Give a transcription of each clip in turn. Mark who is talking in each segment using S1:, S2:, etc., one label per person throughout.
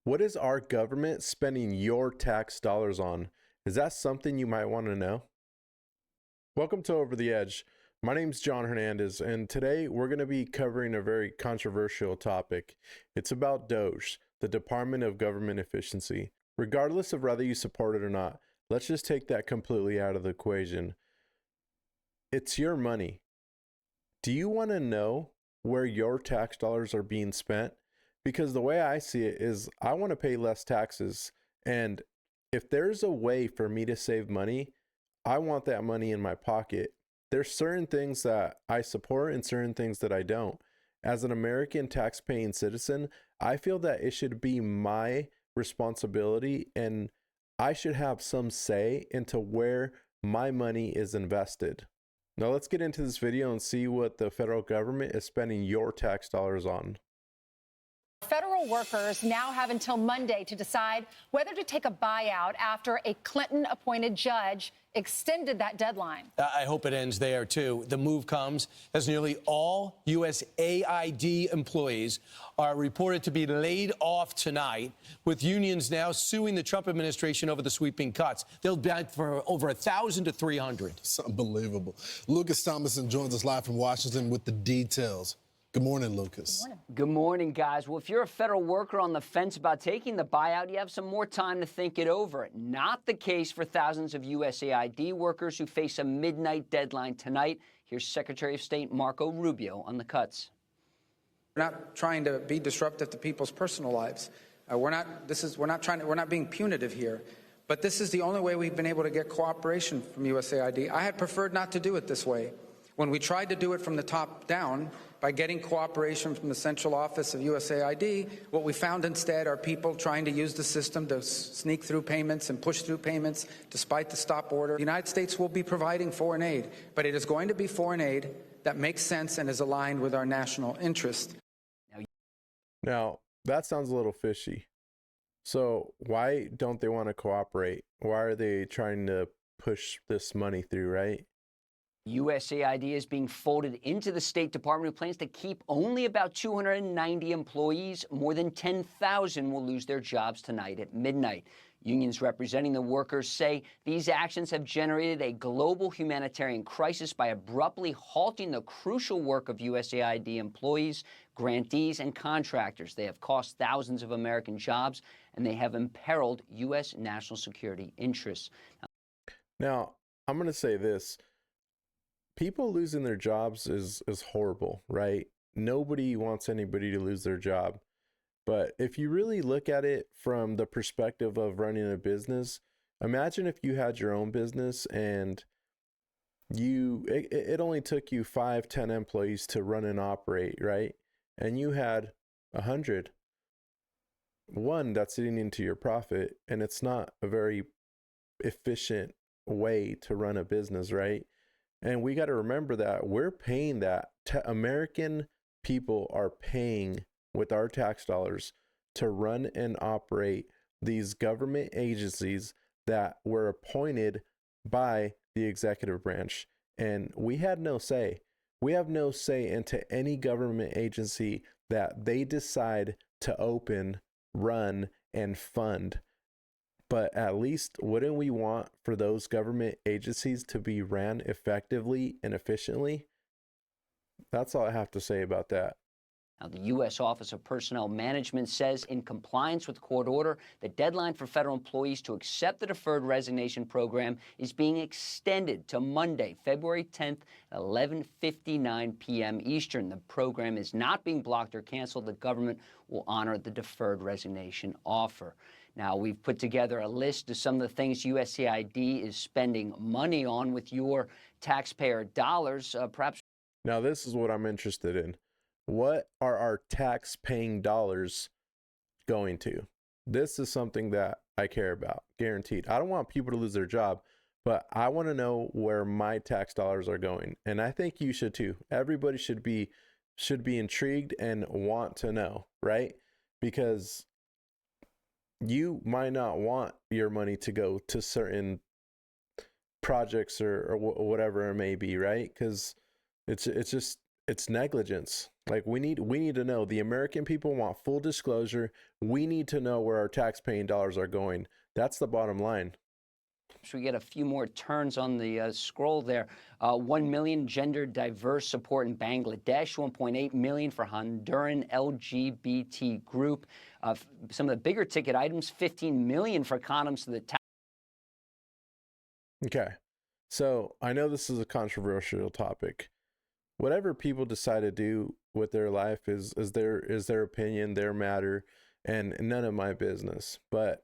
S1: What is our government spending your tax dollars on? Is that something you might want to know? Welcome to Over the Edge. My name is John Hernandez, and today we're going to be covering a very controversial topic. It's about DOGE, the Department of Government Efficiency. Regardless of whether you support it or not, let's just take that completely out of the equation. It's your money. Do you want to know where your tax dollars are being spent? Because the way I see it is I want to pay less taxes. And if there's a way for me to save money, I want that money in my pocket. There's certain things that I support and certain things that I don't. As an American tax-paying citizen, I feel that it should be my responsibility and I should have some say into where my money is invested. Now let's get into this video and see what the federal government is spending your tax dollars on.
S2: Federal workers now have until Monday to decide whether to take a buyout after a Clinton-appointed judge extended that deadline.
S3: I hope it ends there, too. The move comes as nearly all USAID employees are reported to be laid off tonight, with unions now suing the Trump administration over the sweeping cuts. They'll bid for over 1,000 to 300.
S4: It's unbelievable. Lucas Thomason joins us live from Washington with the details. Good morning, Lucas.
S5: Good morning. Good morning, guys. Well, if you're a federal worker on the fence about taking the buyout, you have some more time to think it over. Not the case for thousands of USAID workers who face a midnight deadline tonight. Here's Secretary of State Marco Rubio on the cuts.
S6: We're not trying to be disruptive to people's personal lives. We're not being punitive here. But this is the only way we've been able to get cooperation from USAID. I had preferred not to do it this way. When we tried to do it from the top down, by getting cooperation from the central office of USAID, what we found instead are people trying to use the system to sneak through payments and push through payments despite the stop order. The United States will be providing foreign aid, but it is going to be foreign aid that makes sense and is aligned with our national interest.
S1: Now, that sounds a little fishy. So why don't they want to cooperate? Why are they trying to push this money through, right?
S5: USAID is being folded into the State Department, who plans to keep only about 290 employees. More than 10,000 will lose their jobs tonight at midnight. Unions representing the workers say these actions have generated a global humanitarian crisis by abruptly halting the crucial work of USAID employees, grantees, and contractors. They have cost thousands of American jobs, and they have imperiled U.S. national security interests.
S1: Now, I'm going to say this. People losing their jobs is horrible, right? Nobody wants anybody to lose their job. But if you really look at it from the perspective of running a business, imagine if you had your own business and it only took you 5-10 employees to run and operate, right? And you had 100. One, that's eating into your profit, and it's not a very efficient way to run a business, right? And we got to remember that we're paying that. American people are paying with our tax dollars to run and operate these government agencies that were appointed by the executive branch. And we had no say. We have no say into any government agency that they decide to open, run, and fund. But at least wouldn't we want for those government agencies to be ran effectively and efficiently? That's all I have to say about that.
S5: Now, the U.S. Office of Personnel Management says, in compliance with court order, the deadline for federal employees to accept the deferred resignation program is being extended to Monday, February 10th at 11:59 p.m. Eastern. The program is not being blocked or canceled. The government will honor the deferred resignation offer. Now, we've put together a list of some of the things USAID is spending money on with your taxpayer dollars. Perhaps.
S1: Now, this is what I'm interested in. What are our tax-paying dollars going to? This is something that I care about, guaranteed. I don't want people to lose their job, but I want to know where my tax dollars are going. And I think you should too. Everybody should be intrigued and want to know, right? Because you might not want your money to go to certain projects or whatever it may be, right? Because it's negligence. Like we need to know. The American people want full disclosure. We need to know where our tax-paying dollars are going. That's the bottom line.
S5: So we get a few more turns on the scroll there. 1 million gender diverse support in Bangladesh, 1.8 million for Honduran LGBT group. Some of the bigger ticket items, 15 million for condoms to the tax.
S1: Okay, so I know this is a controversial topic. Whatever people decide to do with their life is their opinion, their matter, and none of my business. But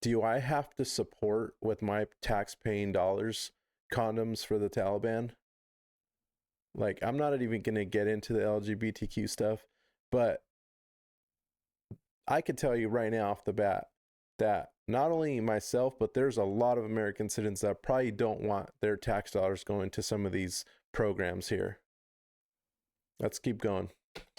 S1: do I have to support with my tax-paying dollars condoms for the Taliban? Like, I'm not even going to get into the LGBTQ stuff, but I could tell you right now off the bat that not only myself, but there's a lot of American citizens that probably don't want their tax dollars going to some of these programs here. Let's keep going.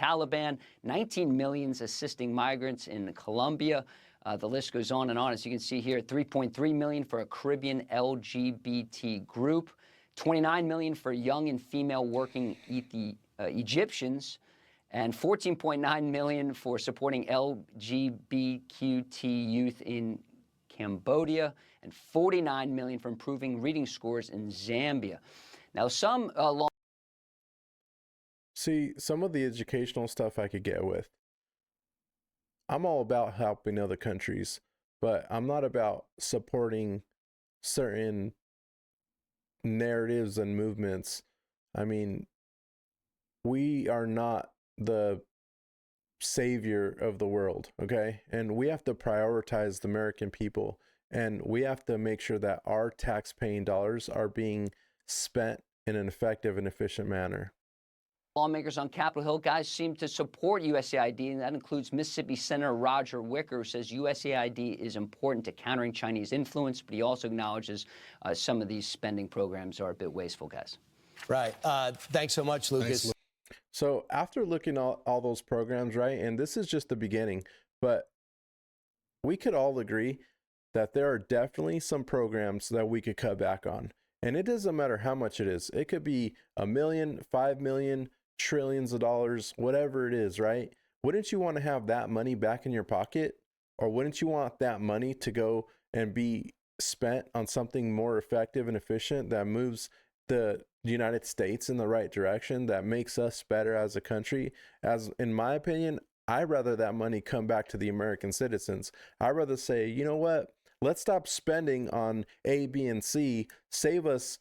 S5: Taliban, 19 millions assisting migrants in Colombia. The list goes on and on. As you can see here, 3.3 million for a Caribbean LGBT group, 29 million for young and female working Egyptians, and 14.9 million for supporting LGBTQ youth in Cambodia, and 49 million for improving reading scores in Zambia. Now, some
S1: See, some of the educational stuff I could get with. I'm all about helping other countries, but I'm not about supporting certain narratives and movements. I mean, we are not the savior of the world, okay? And we have to prioritize the American people, and we have to make sure that our tax-paying dollars are being spent in an effective and efficient manner.
S5: lawmakers on Capitol Hill, guys, seem to support USAID, and that includes Mississippi Senator Roger Wicker, who says USAID is important to countering Chinese influence, but he also acknowledges some of these spending programs are a bit wasteful, guys.
S3: Right. Thanks so much, Lucas.
S4: Thanks,
S1: So after looking at all those programs, right, and this is just the beginning, but we could all agree that there are definitely some programs that we could cut back on. And it doesn't matter how much it is. It could be $1 million, $5 million, trillions of dollars, whatever it is, right? Wouldn't you want to have that money back in your pocket? Or wouldn't you want that money to go and be spent on something more effective and efficient that moves the United States in the right direction, that makes us better as a country? As in my opinion, I'd rather that money come back to the American citizens. I'd rather say, you know what? Let's stop spending on A, B, and C. Save us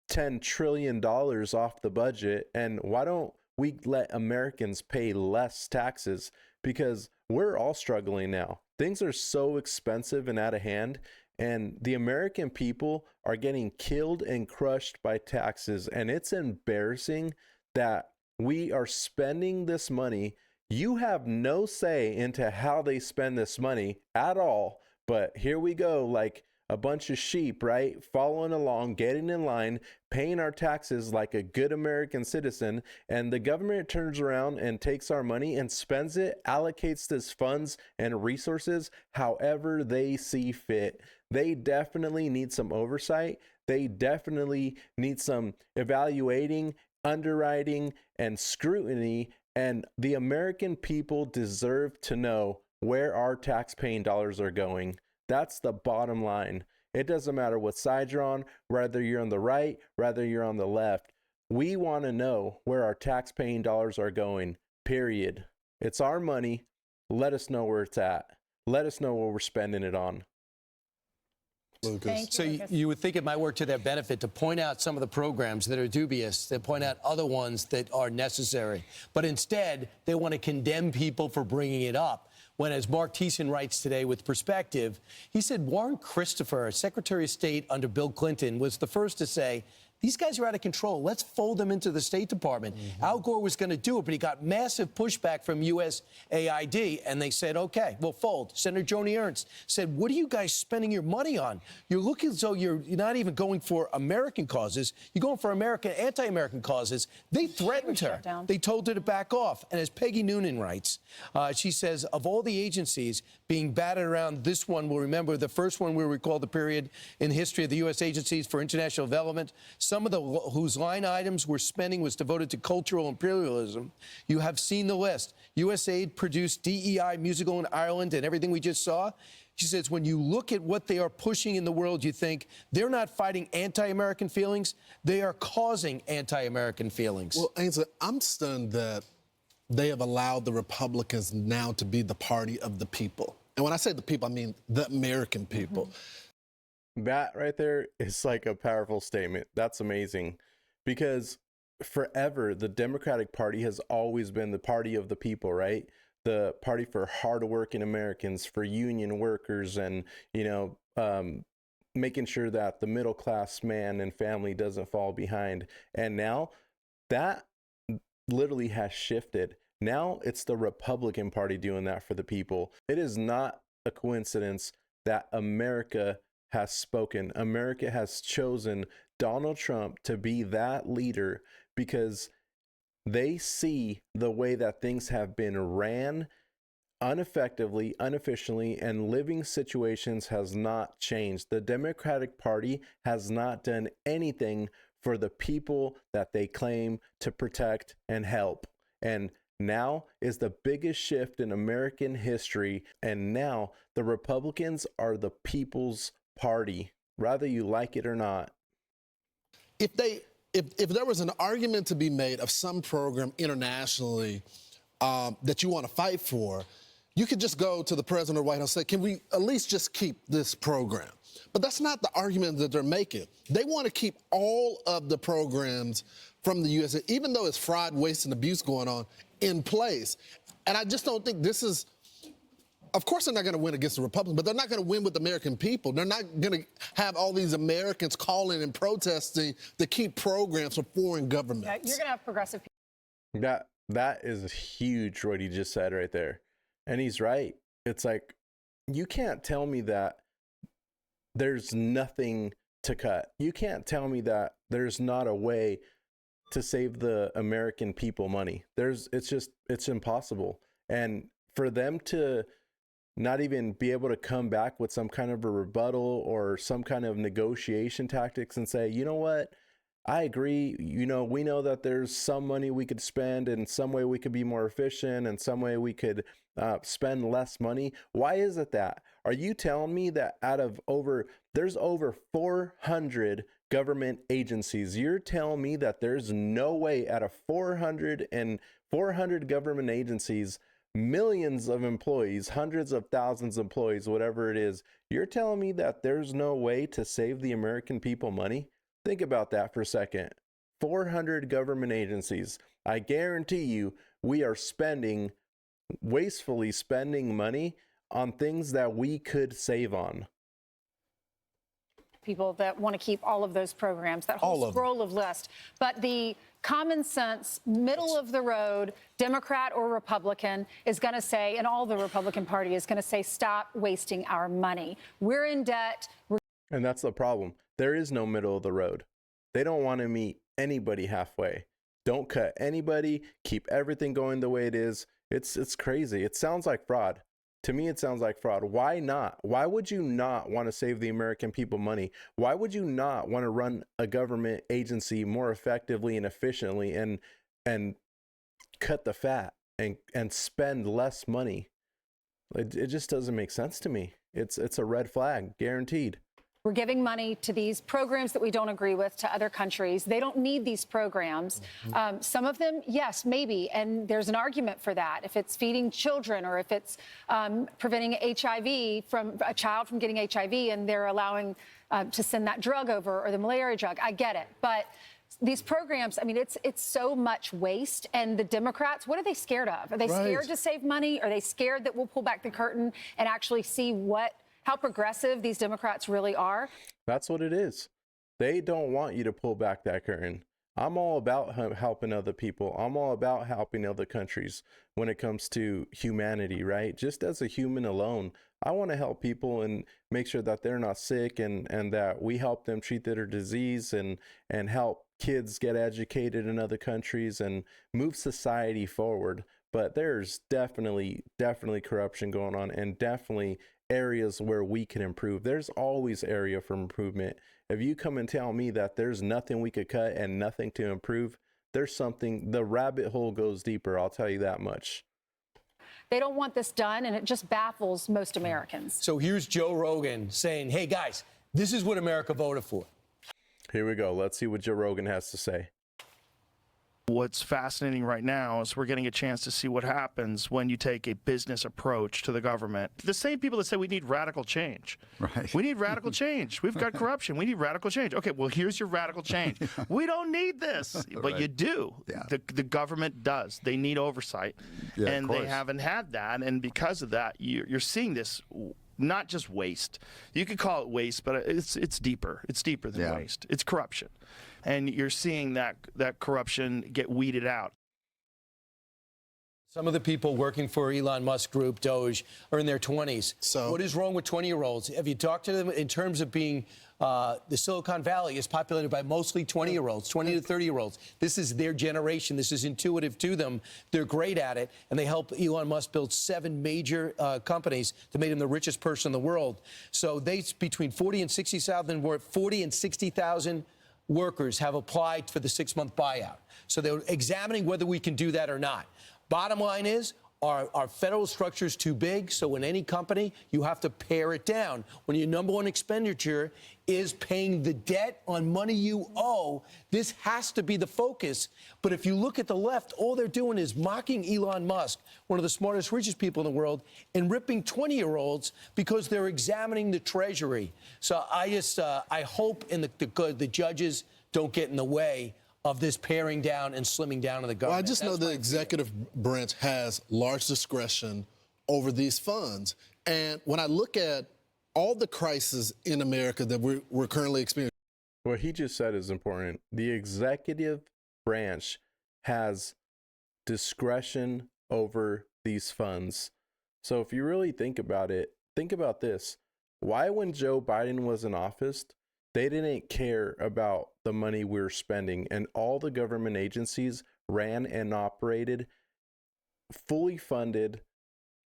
S1: $10 trillion off the budget. And why don't we let Americans pay less taxes? Because we're all struggling now. Things are so expensive and out of hand. And the American people are getting killed and crushed by taxes. And it's embarrassing that we are spending this money. You have no say into how they spend this money at all. But here we go, like a bunch of sheep, right? Following along, getting in line, paying our taxes like a good American citizen. And the government turns around and takes our money and spends it, allocates this funds and resources however they see fit. They definitely need some oversight. They definitely need some evaluating, underwriting, and scrutiny. And the American people deserve to know where our tax-paying dollars are going. That's the bottom line. It doesn't matter what side you're on, whether you're on the right, whether you're on the left. We want to know where our tax-paying dollars are going, period. It's our money. Let us know where it's at. Let us know what we're spending it on.
S4: Lucas.
S3: So you would think it might work to their benefit to point out some of the programs that are dubious, to point out other ones that are necessary. But instead, they want to condemn people for bringing it up. When, as Mark Thiessen writes today with Perspective, he said Warren Christopher, Secretary of State under Bill Clinton, was the first to say, these guys are out of control. Let's fold them into the State Department. Al Gore was going to do it, but he got massive pushback from USAID, and they said, okay, we'll fold. Senator Joni Ernst said, what are you guys spending your money on? You're looking as though you're not even going for American causes. You're going for anti-American causes. They threatened her. They told her to back off. And as Peggy Noonan writes, she says, of all the agencies being batted around, this one will remember the first one will recall the period in history of the U.S. agencies for international development, some of whose line items were spending was devoted to cultural imperialism. You have seen the list. USAID produced DEI musical in Ireland and everything we just saw. She says, when you look at what they are pushing in the world, you think they're not fighting anti-American feelings. They are causing anti-American feelings.
S4: Well, Ainsley, I'm stunned that they have allowed the Republicans now to be the party of the people. And when I say the people, I mean the American people.
S1: That right there is like a powerful statement. That's amazing, because forever the Democratic Party has always been the party of the people, right? The party for hardworking Americans, for union workers, and, making sure that the middle class man and family doesn't fall behind. And now that literally has shifted. Now it's the Republican Party doing that for the people. It is not a coincidence that America has spoken. America has chosen Donald Trump to be that leader, because they see the way that things have been ran ineffectively, inefficiently, and living situations has not changed. The Democratic Party has not done anything for the people that they claim to protect and help. And now is the biggest shift in American history. And now the Republicans are the people's party, whether you like it or not.
S4: If there was an argument to be made of some program internationally that you want to fight for, you could just go to the president of the White House and say, can we at least just keep this program? But that's not the argument that they're making. They want to keep all of the programs from the USA, even though it's fraud, waste, and abuse going on, in place. And I just don't think this is, of course they're not going to win against the Republicans, but they're not going to win with the American people. They're not going to have all these Americans calling and protesting to keep programs from foreign governments.
S2: Yeah, you're going to have progressive people.
S1: That is huge what he just said right there. And he's right. It's like, you can't tell me that there's nothing to cut. You can't tell me that there's not a way to save the American people money. It's impossible. And for them to not even be able to come back with some kind of a rebuttal or some kind of negotiation tactics and say, you know what, I agree. We know that there's some money we could spend, and some way we could be more efficient, and some way we could spend less money. Why is it that? Are you telling me that there's over 400 government agencies? You're telling me that there's no way out of 400 government agencies, millions of employees, hundreds of thousands of employees, whatever it is, you're telling me that there's no way to save the American people money? Think about that for a second. 400 government agencies. I guarantee you we are wastefully spending money on things that we could save on.
S2: People that want to keep all of those programs, that whole scroll of list. But the common sense, middle of the road, Democrat or Republican is going to say, and all the Republican Party is going to say, stop wasting our money. We're in debt.
S1: And that's the problem. There is no middle of the road. They don't want to meet anybody halfway. Don't cut anybody. Keep everything going the way it is. It's crazy. It sounds like fraud. To me, it sounds like fraud. Why not? Why would you not want to save the American people money? Why would you not want to run a government agency more effectively and efficiently and cut the fat and spend less money? It just doesn't make sense to me. It's a red flag, guaranteed.
S2: We're giving money to these programs that we don't agree with to other countries. They don't need these programs. Some of them, yes, maybe. And there's an argument for that. If it's feeding children, or if it's preventing HIV from a child from getting HIV, and they're allowing to send that drug over, or the malaria drug, I get it. But these programs, I mean, it's so much waste. And the Democrats, what are they scared of? Are they scared to save money? Are they scared that we'll pull back the curtain and actually see how progressive these Democrats really are?
S1: That's what it is. They don't want you to pull back that curtain. I'm all about helping other people. I'm all about helping other countries when it comes to humanity, right? Just as a human alone, I want to help people and make sure that they're not sick, and that we help them treat their disease and help kids get educated in other countries and move society forward. But there's definitely corruption going on, and definitely areas where we can improve. There's always area for improvement. If you come and tell me that there's nothing we could cut and nothing to improve, there's something, the rabbit hole goes deeper, I'll tell you that much.
S2: They don't want this done, and it just baffles most Americans.
S3: So here's Joe Rogan saying, hey, guys, this is what America voted for.
S1: Here we go. Let's see what Joe Rogan has to say.
S7: What's fascinating right now is we're getting a chance to see what happens when you take a business approach to the government. The same people that say we need radical change.
S8: Right.
S7: We need radical change. We've got corruption. We need radical change. Okay, well, here's your radical change. We don't need this, but you do.
S8: Yeah.
S7: The government does. They need oversight,
S8: Yeah,
S7: and
S8: of
S7: they
S8: course.
S7: haven't had that. And because of that, you're seeing this. Not just waste. You could call it waste, but it's deeper. It's deeper than
S8: Yeah.
S7: waste. It's corruption. And you're seeing that corruption get weeded out.
S3: Some of the people working for Elon Musk Group, Doge, are in their 20s.
S4: So-
S3: what is wrong with 20-year-olds? Have you talked to them in terms of being the Silicon Valley is populated by mostly 20-year-olds, 20 to 30-year-olds. This is their generation. This is intuitive to them. They're great at it, and they helped Elon Musk build 7 major companies that made him the richest person in the world. So they, between 40 and 60,000 workers have applied for the 6-month buyout. So they're examining whether we can do that or not. Bottom line is, our federal structure is too big, so in any company, you have to pare it down. When your number one expenditure is paying the debt on money you owe, this has to be the focus. But if you look at the left, all they're doing is mocking Elon Musk, one of the smartest, richest people in the world, and ripping 20-year-olds because they're examining the Treasury. So I hope the judges don't get in the way of this paring down and slimming down of the government.
S4: Well, I just know the executive branch has large discretion over these funds. And when I look at all the crises in America that we're currently experiencing.
S1: What he just said is important. The executive branch has discretion over these funds. So if you really think about it, think about this. Why, when Joe Biden was in office, they didn't care about the money we were spending, and all the government agencies ran and operated fully funded,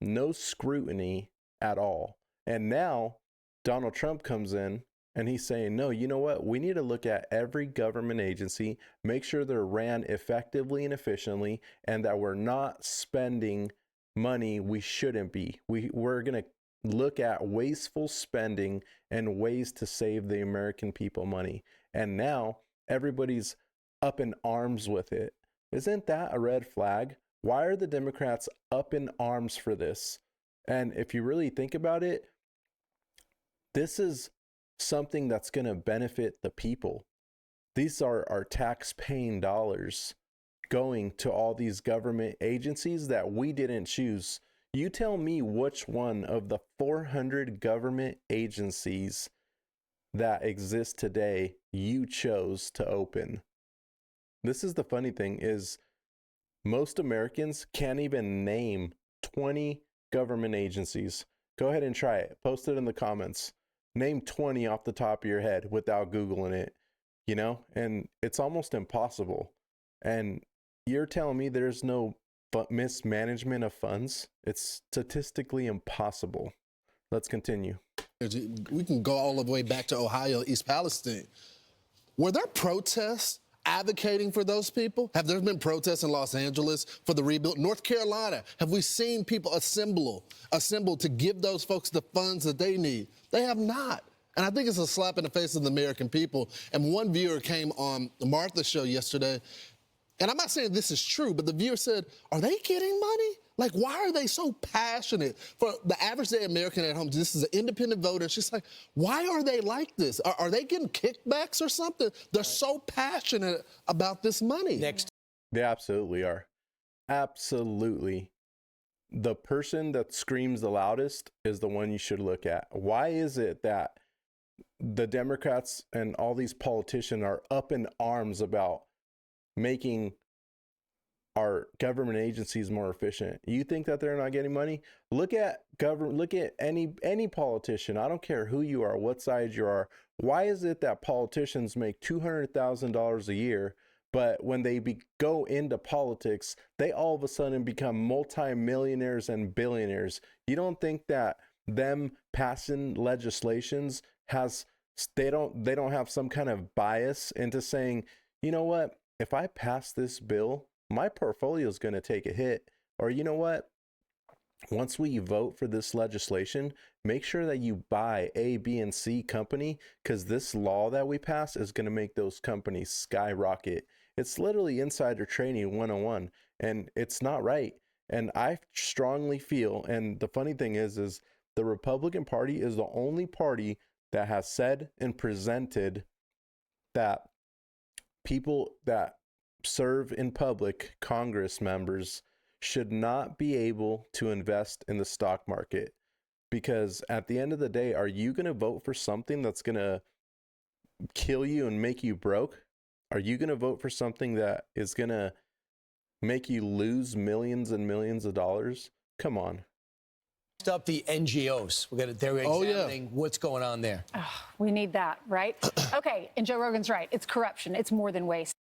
S1: no scrutiny at all. And now Donald Trump comes in and he's saying, no, you know what? We need to look at every government agency, make sure they're ran effectively and efficiently, and that we're not spending money we shouldn't be. We're going to look at wasteful spending and ways to save the American people money. And now everybody's up in arms with it. Isn't that a red flag? Why are the Democrats up in arms for this? And if you really think about it, this is something that's going to benefit the people. These are our tax-paying dollars going to all these government agencies that we didn't choose. You tell me which one of the 400 government agencies that exist today you chose to open. This is the funny thing, is most Americans can't even name 20 government agencies. Go ahead and try it. Post it in the comments. Name 20 off the top of your head without Googling it, you know? And it's almost impossible. And you're telling me there's no mismanagement of funds? It's statistically impossible. Let's continue.
S4: We can go all the way back to Ohio, East Palestine. Were there protests advocating for those people? Have there been protests in Los Angeles for the rebuild? North Carolina, have we seen people assemble to give those folks the funds that they need? They have not. And I think it's a slap in the face of the American people. And one viewer came on Martha's show yesterday, and I'm not saying this is true, but the viewer said, are they getting money? Like, why are they so passionate? For the average day American at home, this is an independent voter. She's like, why are they like this? Are they getting kickbacks or something? They're so passionate about this money.
S3: Next.
S1: They absolutely are. Absolutely. The person that screams the loudest is the one you should look at. Why is it that the Democrats and all these politicians are up in arms about making our government agencies more efficient? You think that they're not getting money? Look at government, look at any politician. I don't care who you are, what side you are. Why is it that politicians make $200,000 a year, but when they go into politics, they all of a sudden become multimillionaires and billionaires? You don't think that them passing legislations they don't have some kind of bias into saying, you know what, if I pass this bill, my portfolio is going to take a hit. Or you know what, once we vote for this legislation, make sure that you buy A, B, and C company, because this law that we pass is going to make those companies skyrocket. It's literally insider trading 101, and it's not right. And I strongly feel, and the funny thing is the Republican Party is the only party that has said and presented that people that serve in public, Congress members, should not be able to invest in the stock market. Because at the end of the day, are you going to vote for something that's going to kill you and make you broke? Are you going to vote for something that is going to make you lose millions and millions of dollars? Come on.
S3: Up the NGOs. They're examining what's going on there.
S2: Oh, we need that, right? Okay, and Joe Rogan's right. It's corruption. It's more than waste.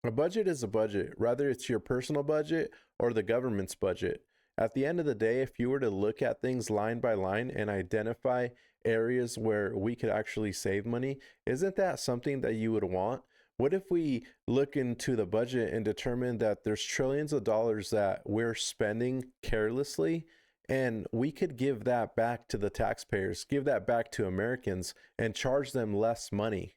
S1: A budget is a budget, whether it's your personal budget or the government's budget. At the end of the day, if you were to look at things line by line and identify areas where we could actually save money, isn't that something that you would want? What if we look into the budget and determine that there's trillions of dollars that we're spending carelessly, and we could give that back to the taxpayers, give that back to Americans, and charge them less money?